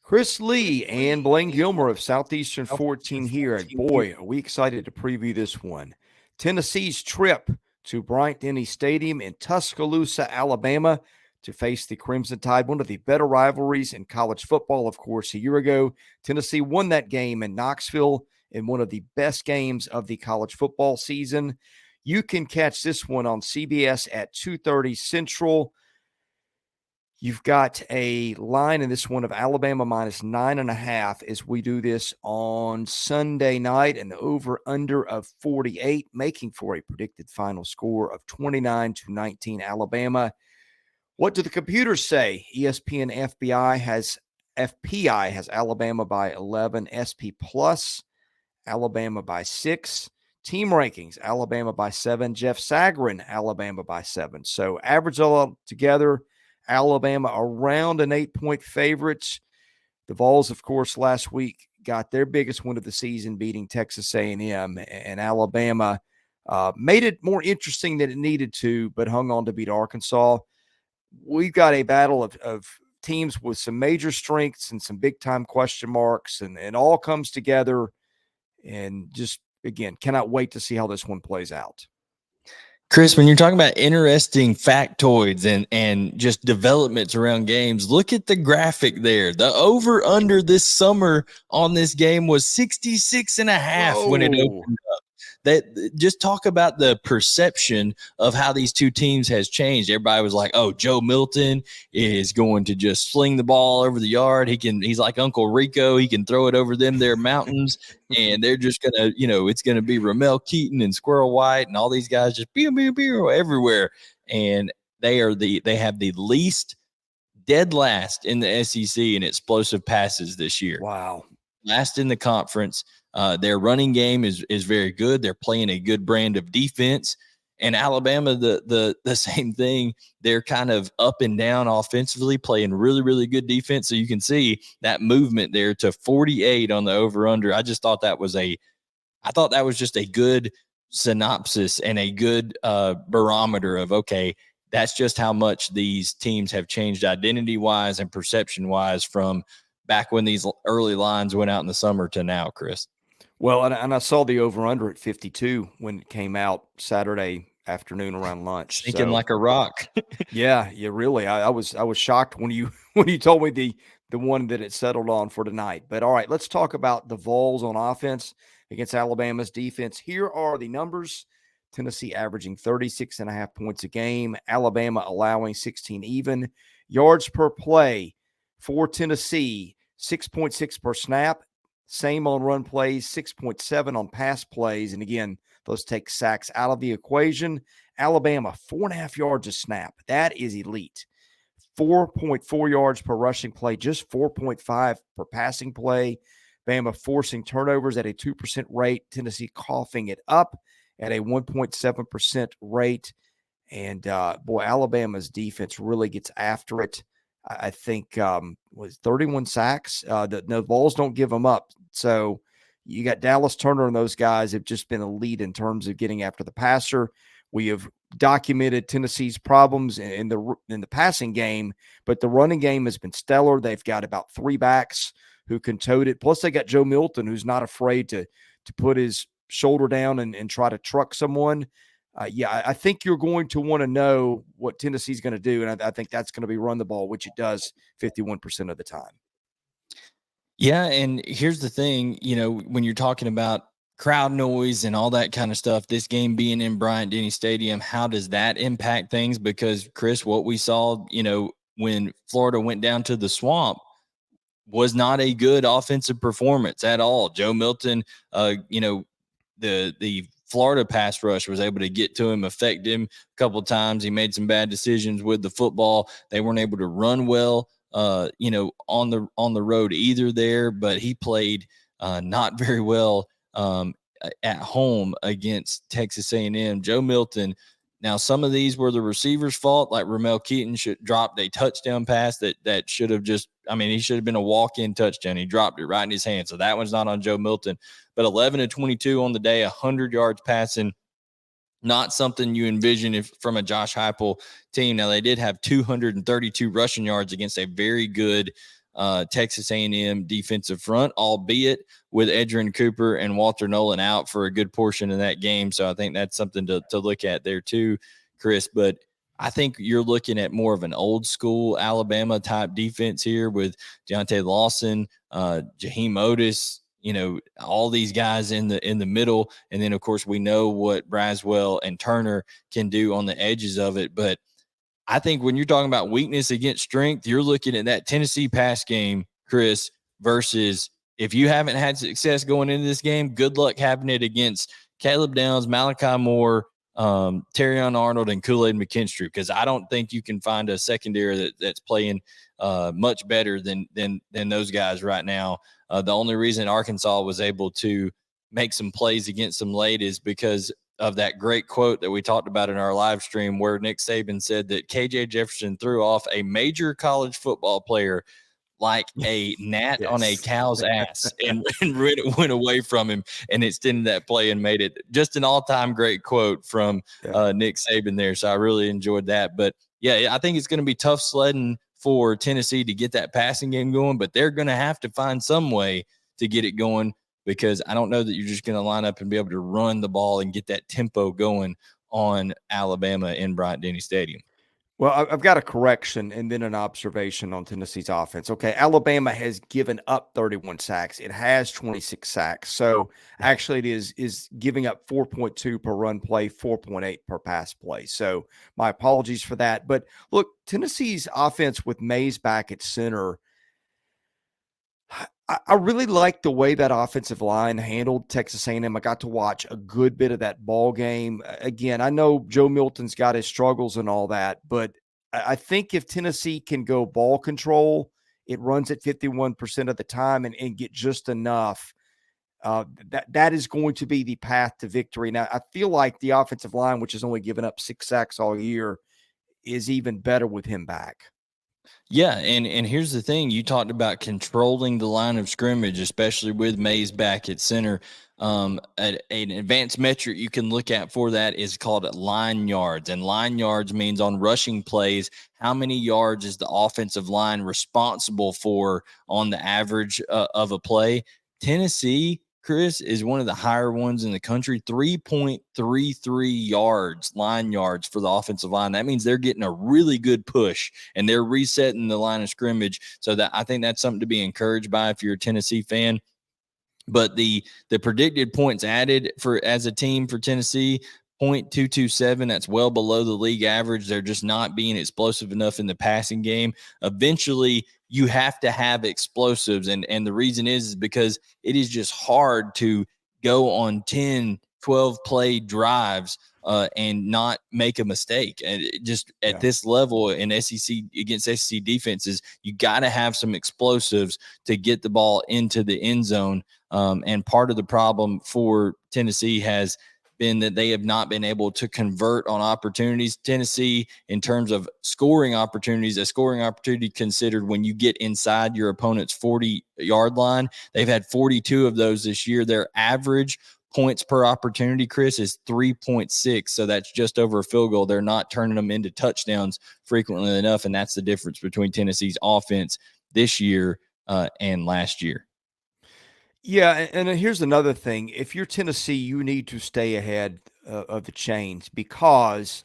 Chris Lee and Blayne Gilmer of Southeastern 14 here. And boy, are we excited to preview this one. Tennessee's trip to Bryant-Denny Stadium in Tuscaloosa, Alabama to face the Crimson Tide, one of the better rivalries in college football. Of course, a year ago, Tennessee won that game in Knoxville in one of the best games of the college football season. You can catch this one on CBS at 2:30 Central. You've got a line in this one of Alabama minus 9.5 as we do this on Sunday night, and the over-under of 48, making for a predicted final score of 29-19 Alabama. What do the computers say? ESPN FPI has Alabama by 11, SP Plus, Alabama by 6. Team rankings, Alabama by 7, Jeff Sagarin, Alabama by 7. So average all together, Alabama around an 8-point favorite. The Vols, of course, last week got their biggest win of the season, beating Texas A&M, and Alabama made it more interesting than it needed to, but hung on to beat Arkansas. We've got a battle of teams with some major strengths and some big-time question marks, and it all comes together. And just, again, cannot wait to see how this one plays out. Chris, when you're talking about interesting factoids and just developments around games, look at the graphic there. The over-under this summer on this game was 66.5 when it opened up. That just talk about the perception of how these two teams has changed. Everybody was like, oh, Joe Milton is going to just sling the ball over the yard. He's like Uncle Rico. He can throw it over them there mountains, and they're just going to, it's going to be Ramel Keaton and Squirrel White and all these guys just pew everywhere. And they have the least dead last in the SEC in explosive passes this year. Wow. Last in the conference. Their running game is very good. They're playing a good brand of defense. And Alabama, the same thing. They're kind of up and down offensively, playing really, really good defense. So you can see that movement there to 48 on the over-under. I thought that was just a good synopsis and a good barometer of, okay, that's just how much these teams have changed identity-wise and perception-wise from back when these early lines went out in the summer to now, Chris. Well, and I saw the over-under at 52 when it came out Saturday afternoon around lunch. Thinking like a rock. Yeah, really. I was shocked when you told me the one that it settled on for tonight. But all right, let's talk about the Vols on offense against Alabama's defense. Here are the numbers. Tennessee averaging 36.5 points a game. Alabama allowing 16 even. Yards per play for Tennessee, 6.6 per snap. Same on run plays, 6.7 on pass plays. And again, those take sacks out of the equation. Alabama, 4.5 yards a snap. That is elite. 4.4 yards per rushing play, just 4.5 per passing play. Bama forcing turnovers at a 2% rate. Tennessee coughing it up at a 1.7% rate. And, Alabama's defense really gets after it. I think was 31 sacks. The Vols don't give them up. So you got Dallas Turner and those guys have just been elite in terms of getting after the passer. We have documented Tennessee's problems in the passing game, but the running game has been stellar. They've got about 3 backs who can tote it. Plus they got Joe Milton, who's not afraid to put his shoulder down and try to truck someone. I think you're going to want to know what Tennessee's going to do, and I think that's going to be run the ball, which it does 51% of the time. Yeah, and here's the thing, when you're talking about crowd noise and all that kind of stuff, this game being in Bryant-Denny Stadium, how does that impact things? Because, Chris, what we saw, when Florida went down to the Swamp was not a good offensive performance at all. Joe Milton, the Florida pass rush was able to get to him, affect him a couple of times. He made some bad decisions with the football. They weren't able to run well, on the road either there, but he played not very well at home against Texas A&M. Joe Milton. Now, some of these were the receiver's fault, like Ramel Keaton dropped a touchdown pass that should have he should have been a walk-in touchdown. He dropped it right in his hand. So that one's not on Joe Milton. But 11 of 22 on the day, 100 yards passing, not something you envision from a Josh Heupel team. Now, they did have 232 rushing yards against a very good Texas A&M defensive front, albeit with Edgerrin Cooper and Walter Nolan out for a good portion of that game. So I think that's something to look at there too, Chris. But I think you're looking at more of an old school Alabama type defense here with Deontay Lawson, Jaheim Otis, all these guys in the middle. And then of course we know what Braswell and Turner can do on the edges of it. But I think when you're talking about weakness against strength, you're looking at that Tennessee pass game, Chris, versus if you haven't had success going into this game, good luck having it against Caleb Downs, Malachi Moore, Terrion Arnold, and Kool-Aid McKinstry, because I don't think you can find a secondary that's playing much better than those guys right now. The only reason Arkansas was able to make some plays against them late is because of that great quote that we talked about in our live stream where Nick Saban said that KJ Jefferson threw off a major college football player like a gnat on a cow's ass and went away from him and extended that play and made it just an all-time great quote from Nick Saban there. So I really enjoyed that. But, yeah, I think it's going to be tough sledding for Tennessee to get that passing game going, but they're going to have to find some way to get it going, because I don't know that you're just going to line up and be able to run the ball and get that tempo going on Alabama in Bryant-Denny Stadium. Well, I've got a correction and then an observation on Tennessee's offense. Okay, Alabama has given up 31 sacks. It has 26 sacks. So actually it is giving up 4.2 per run play, 4.8 per pass play. So my apologies for that. But look, Tennessee's offense with Mays back at center, I really like the way that offensive line handled Texas A&M. I got to watch a good bit of that ball game. Again, I know Joe Milton's got his struggles and all that, but I think if Tennessee can go ball control, it runs at 51% of the time and get just enough. That is going to be the path to victory. Now, I feel like the offensive line, which has only given up 6 sacks all year, is even better with him back. Yeah, and here's the thing. You talked about controlling the line of scrimmage, especially with Mays back at center. An advanced metric you can look at for that is called line yards. And line yards means on rushing plays, how many yards is the offensive line responsible for on the average of a play. Tennessee, Chris, is one of the higher ones in the country, 3.33 yards, line yards for the offensive line. That means they're getting a really good push and they're resetting the line of scrimmage. So that I think that's something to be encouraged by if you're a Tennessee fan. But the predicted points added for as a team for Tennessee, 0.227. That's well below the league average. They're just not being explosive enough in the passing game. Eventually, you have to have explosives. And the reason is because it is just hard to go on 10, 12 play drives and not make a mistake. And just at this level in SEC against SEC defenses, you got to have some explosives to get the ball into the end zone. And part of the problem for Tennessee has been that they have not been able to convert on opportunities. Tennessee, in terms of scoring opportunities, a scoring opportunity considered when you get inside your opponent's 40-yard line. They've had 42 of those this year. Their average points per opportunity, Chris, is 3.6. So that's just over a field goal. They're not turning them into touchdowns frequently enough. And that's the difference between Tennessee's offense this year and last year. Yeah, and here's another thing. If you're Tennessee, you need to stay ahead of the chains, because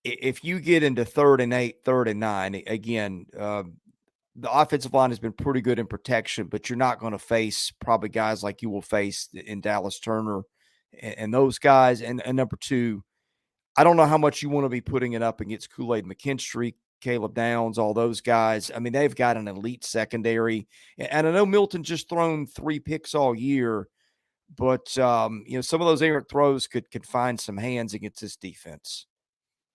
if you get into 3rd and 8, 3rd and 9, again, the offensive line has been pretty good in protection, but you're not going to face probably guys like you will face in Dallas Turner and those guys. And number two, I don't know how much you want to be putting it up against Kool-Aid McKinstry, Caleb Downs, all those guys. I mean, they've got an elite secondary. And I know Milton just thrown 3 picks all year, but, some of those errant throws could find some hands against this defense.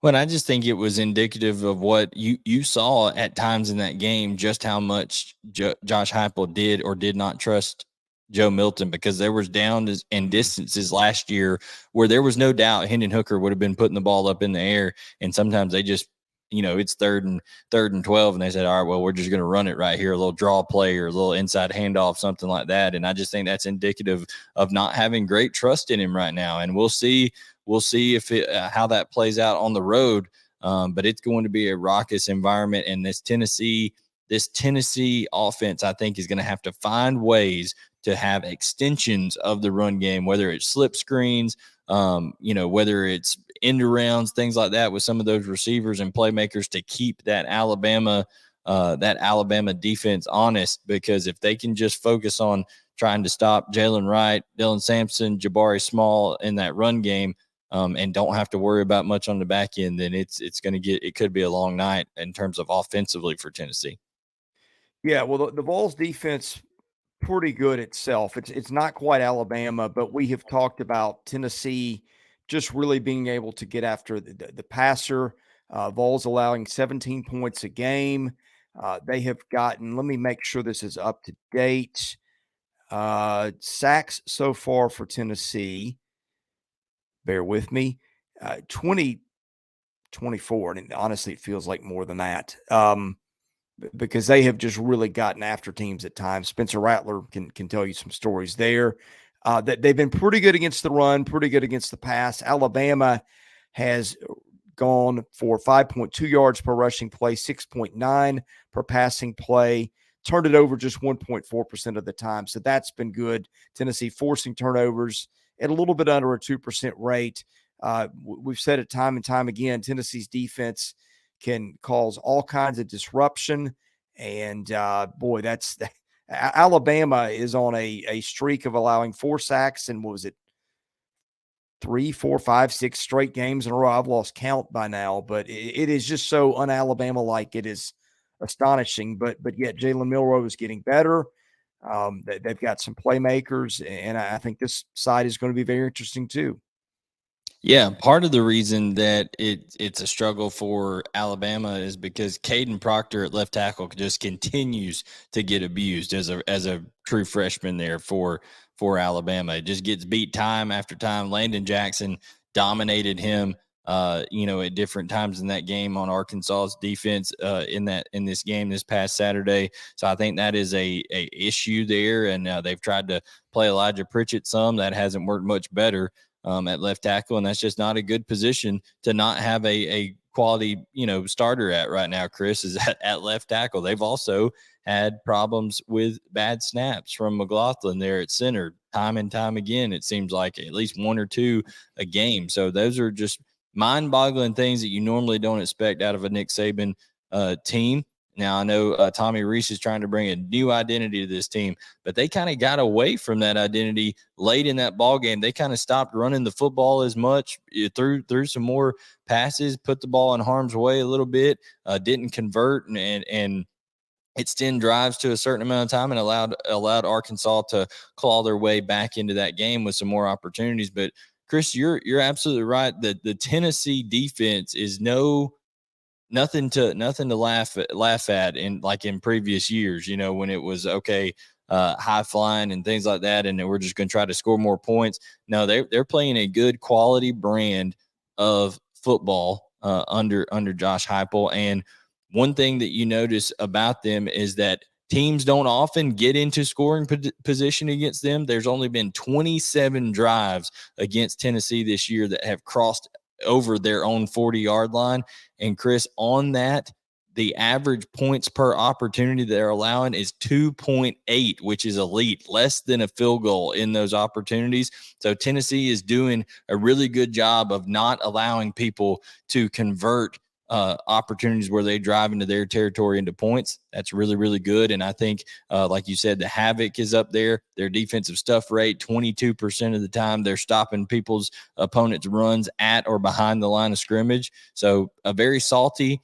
Well, I just think it was indicative of what you saw at times in that game, just how much Josh Heupel did or did not trust Joe Milton, because there was downs and distances last year where there was no doubt Hendon Hooker would have been putting the ball up in the air. And sometimes they just, it's third and 12. And they said, all right, well, we're just going to run it right here. A little draw play or a little inside handoff, something like that. And I just think that's indicative of not having great trust in him right now. And we'll see if how that plays out on the road. But it's going to be a raucous environment. And this Tennessee this Tennessee offense, I think, is going to have to find ways to have extensions of the run game, whether it's slip screens, whether it's end arounds, things like that, with some of those receivers and playmakers to keep that Alabama defense honest. Because if they can just focus on trying to stop Jaylen Wright, Dylan Sampson, Jabari Small in that run game, and don't have to worry about much on the back end, then it could be a long night in terms of offensively for Tennessee. Yeah, well, the Vols defense pretty good itself. It's not quite Alabama, but we have talked about Tennessee just really being able to get after the passer. Vols allowing 17 points a game. They have gotten, let me make sure this is up to date. Sacks so far for Tennessee, bear with me, 24. And honestly, it feels like more than that. Because they have just really gotten after teams at times. Spencer Rattler can tell you some stories there. That they've been pretty good against the run, pretty good against the pass. Alabama has gone for 5.2 yards per rushing play, 6.9 per passing play, turned it over just 1.4% of the time. So that's been good. Tennessee forcing turnovers at a little bit under a 2% rate. We've said it time and time again, Tennessee's defense can cause all kinds of disruption. And boy, Alabama is on a streak of allowing 4 sacks. And what was it? 3, 4, 5, 6 straight games in a row. I've lost count by now, but it is just so un-Alabama like. It is astonishing. But yet Jalen Milroe is getting better. They've got some playmakers, and I think this side is going to be very interesting too. Yeah, part of the reason that it's a struggle for Alabama is because Caden Proctor at left tackle just continues to get abused as a true freshman there for Alabama. It just gets beat time after time. Landon Jackson dominated him, at different times in that game on Arkansas's defense in this game this past Saturday. So I think that is a issue there, and they've tried to play Elijah Pritchett some. That hasn't worked much better. At left tackle, and that's just not a good position to not have a quality, starter at right now. Chris is at left tackle. They've also had problems with bad snaps from McLaughlin there at center time and time again. It seems like at least 1 or 2 a game. So those are just mind-boggling things that you normally don't expect out of a Nick Saban team. Now, I know Tommy Rees is trying to bring a new identity to this team, but they kind of got away from that identity late in that ball game. They kind of stopped running the football as much, threw some more passes, put the ball in harm's way a little bit, didn't convert and extend drives to a certain amount of time, and allowed Arkansas to claw their way back into that game with some more opportunities. But Chris, you're absolutely right that the Tennessee defense is nothing to laugh at in previous years, when it was high flying and things like that, and we're just going to try to score more points. No, they're playing a good quality brand of football under Josh Heupel. And one thing that you notice about them is that teams don't often get into scoring position against them. There's only been 27 drives against Tennessee this year that have crossed over their own 40-yard line. And Chris, on that, the average points per opportunity they're allowing is 2.8, which is elite, less than a field goal in those opportunities. So Tennessee is doing a really good job of not allowing people to convert opportunities where they drive into their territory into points. That's really, really good. And I think, like you said, the havoc is up there. Their defensive stuff rate, 22% of the time, they're stopping people's opponents' runs at or behind the line of scrimmage. So a very salty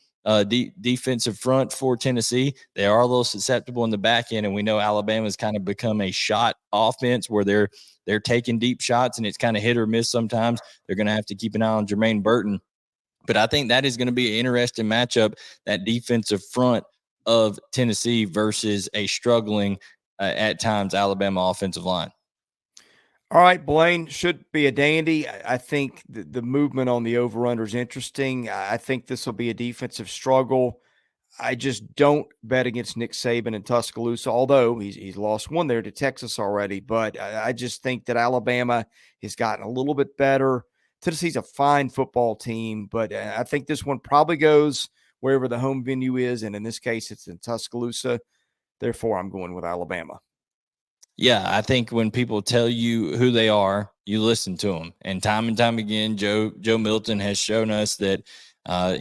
defensive front for Tennessee. They are a little susceptible in the back end, and we know Alabama's kind of become a shot offense where they're taking deep shots, and it's kind of hit or miss sometimes. They're going to have to keep an eye on Jermaine Burton. But I think that is going to be an interesting matchup, that defensive front of Tennessee versus a struggling, at times, Alabama offensive line. All right, Blayne, should be a dandy. I think the movement on the over-under is interesting. I think this will be a defensive struggle. I just don't bet against Nick Saban and Tuscaloosa, although he's lost one there to Texas already. But I just think that Alabama has gotten a little bit better. Tennessee's a fine football team, but I think this one probably goes wherever the home venue is. And in this case, it's in Tuscaloosa. Therefore, I'm going with Alabama. Yeah, I think when people tell you who they are, you listen to them. And time again, Joe Milton has shown us that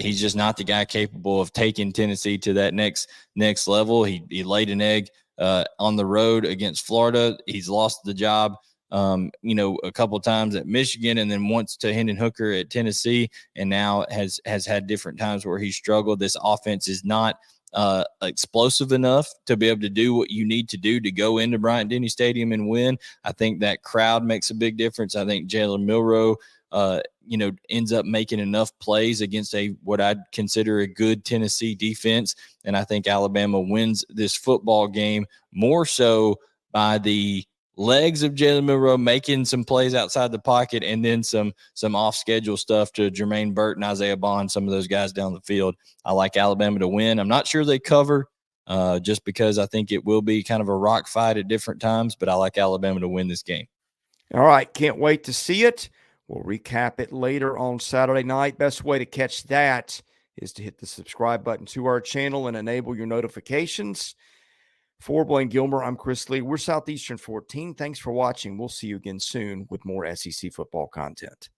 he's just not the guy capable of taking Tennessee to that next level. He laid an egg on the road against Florida. He's lost the job, a couple times at Michigan, and then once to Hendon Hooker at Tennessee, and now has had different times where he struggled. This offense is not explosive enough to be able to do what you need to do to go into Bryant-Denny Stadium and win. I think that crowd makes a big difference. I think Jalen Milroe, ends up making enough plays against what I'd consider a good Tennessee defense. And I think Alabama wins this football game more so by the legs of Jalen Milroe making some plays outside the pocket, and then some off-schedule stuff to Jermaine Burton, Isaiah Bond, some of those guys down the field. I like Alabama to win. I'm not sure they cover just because I think it will be kind of a rock fight at different times, but I like Alabama to win this game. All right, can't wait to see it. We'll recap it later on Saturday night. Best way to catch that is to hit the subscribe button to our channel and enable your notifications. For Blayne Gilmer, I'm Chris Lee. We're Southeastern 14. Thanks for watching. We'll see you again soon with more SEC football content.